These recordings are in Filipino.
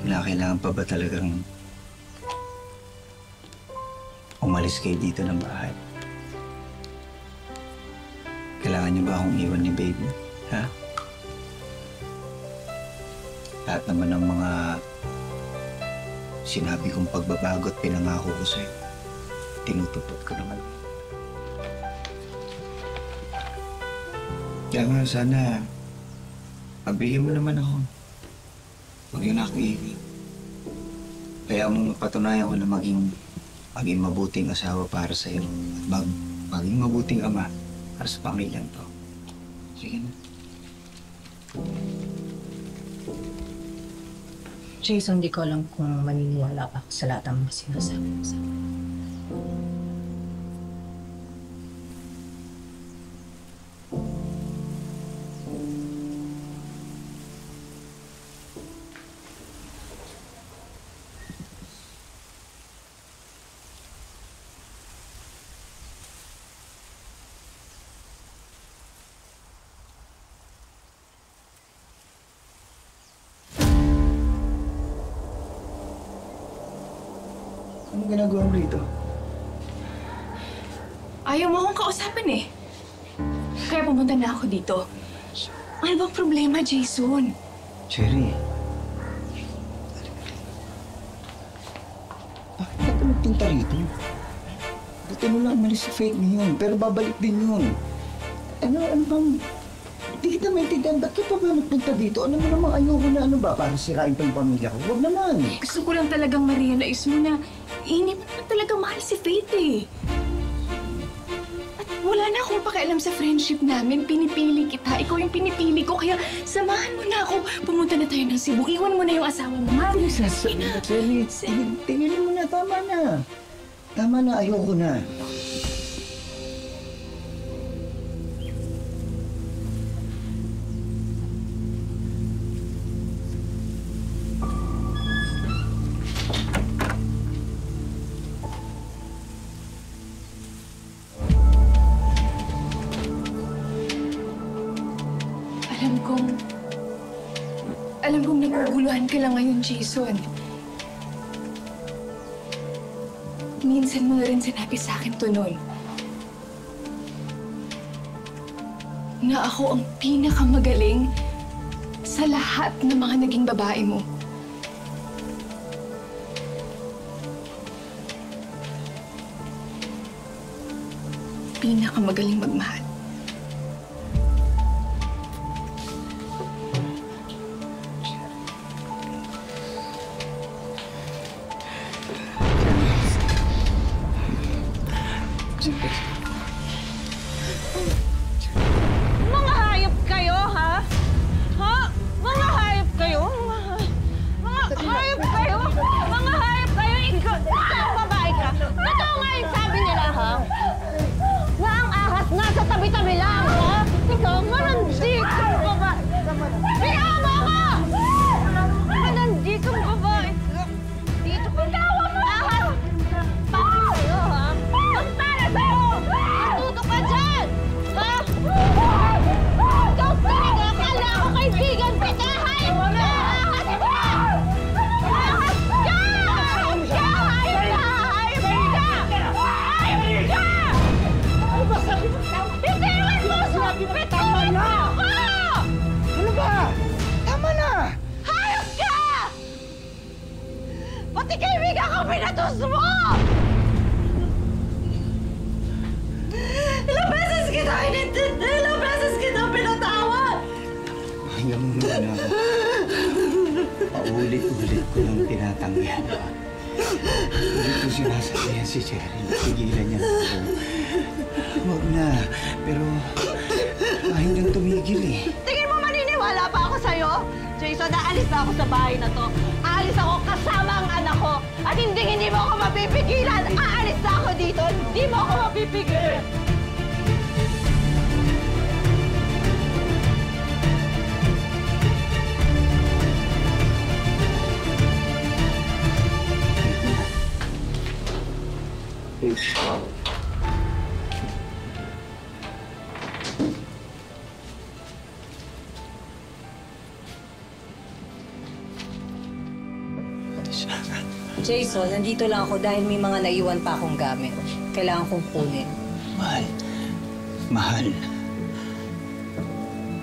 Kailangan pa ba talagang umalis kayo dito ng bahay? Kailangan niyo ba akong iwan ni baby? Ha? Lahat naman ng mga sinabi kong pagbabago at pinangako ko sa'yo, tinutupad ko naman. Kaya nga sana, pagbigyan mo naman ako. Huwag yun ako iiwan. Kaya mong patunayan ko na maging mabuting asawa para sa'yo at maging mabuting ama para sa pamilyang to. Sige na. Jason, di ko alam kung maniniwala pa ako sa lahat ng mga sinasabi mo sa akin. Anong ginagawa mo rito? Ayaw mo akong kausapin eh. Kaya pumunta na ako dito. Ano bang problema, Jason? Cherry. Bakit ka nagpunta rito? Buti mo lang umalis si Faith ngayon, pero babalik din yun. Ano bang... Hindi kita maintindihan, ba't ka pa ba nagpunta dito? Ano mo namang ayoko na ano ba? Para sirain pa yung pamilya ko? Huwag naman. Gusto ko lang talagang ma-realize mo na hindi mo naman talaga mahal si Faith eh. At wala na akong pakialam sa friendship namin. Pinipili kita. Ikaw yung pinipili ko. Kaya samahan mo na ako. Pumunta na tayo ng Cebu. Iwan mo na yung asawa mo. Ano sasabi na, Cherry? Tingnan mo na, tama na. Tama na, ayoko na. Alam kong naguguluhan ka lang ngayon, Jason. Minsan mo na rin sinabi sa akin to noon. Na ako ang pinakamagaling sa lahat ng mga naging babae mo. Pinakamagaling magmahal. Mga hayop kayo, ha? Ha? Mga hayop kayo? Mga hayop kayo? Mga hayop kayo? Ikaw, babae ka. Totoo nga yung sabi nila, ha? Na ang ahas nasa tabi-tabi lang, ha? Ikaw, manandi kang babae. Bigyan mo ako! Manandi kang babae. Dito ka. Tawa mo! Ahas! Para sa'yo, ha? Ang para sa'yo! Matuto ka dyan! Ha? Ikaw talaga! Akala ko kaibigan kita! Hayop ka! Ahas ka! Ahas ka! Ahas ka! Hayop ka! Hayop ka! Hayop ka! Ano ba sabi mo? Bitiwan mo! Bitiwan mo ako! Ano ba? Tama na! Hayop ka! Pati kaibigan ko pinatos mo! Ilang beses kita inintindi! Ilang beses kita pinatawad! Hanggang muna ako. Paulit-ulit ko lang tinatanggihan ka. Ulit ko sinasabihan si Cherry. Tigilan niya na ako. Huwag na. Pero hanggang tumigil eh. Tingin mo maniniwala pa ako sa'yo? Jason, naalis na ako sa bahay na to. Aalis ako kasama ang anak ko. At hindi mo ako mapipigilan. Aalis na ako dito. Hindi mo ako mapipigilan. Jason, nandito lang ako dahil may mga naiwan pa akong gamit. Kailangan kong kunin. Mahal. Mahal.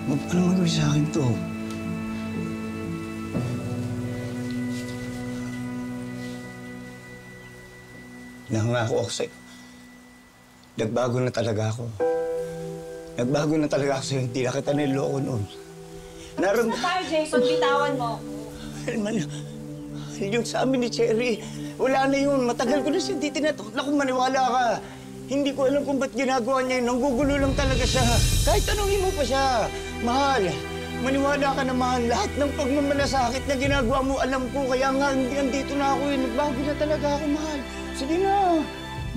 Huwag ka naman gawin sa akin to. Nangako ako sa'yo. Nagbago na talaga ako. Nagbago na talaga ako sa'yo. Hindi na kita niloko noon. Tayo, Jason, bitawan mo. Mahal, yung sa amin ni Cherry, wala na yun. Matagal ko na siya di tinatok. Naku, maniwala ka. Hindi ko alam kung ba't ginagawa niya yun. Nanggugulo lang talaga siya. Kahit tanongin mo pa siya. Mahal, maniwala ka na, mahal. Lahat ng pagmamalasakit na ginagawa mo, alam ko. Kaya nga, hindi andito na ako yun. Nagbago na talaga ako, mahal. Sige na.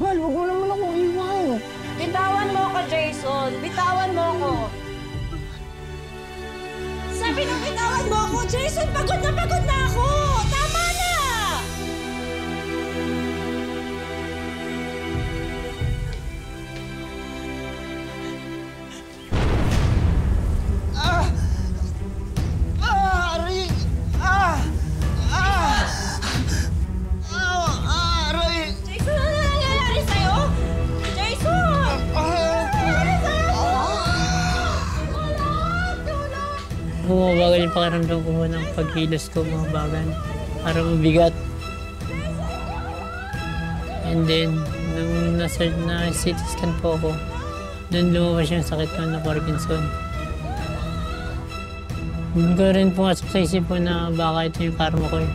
Mahal, wag mo naman ako iwan. Bitawan mo ako, Jason. Bitawan mo ako. Sabi nung bitawan mo ako, Jason, pagod na ako. Tama na! Aray! Aray! Jason, ano nangyayari sa'yo? Jason! Bumabagal yung pakiramdam ko ng pagkilos ko, mga bagal. Parang mabigat. And then, nung na CT scan po ako, doon lumabas yung sakit ko na Parkinson. Hindi ko rin pumasok sa isip ko na baka ito yung karma ko eh.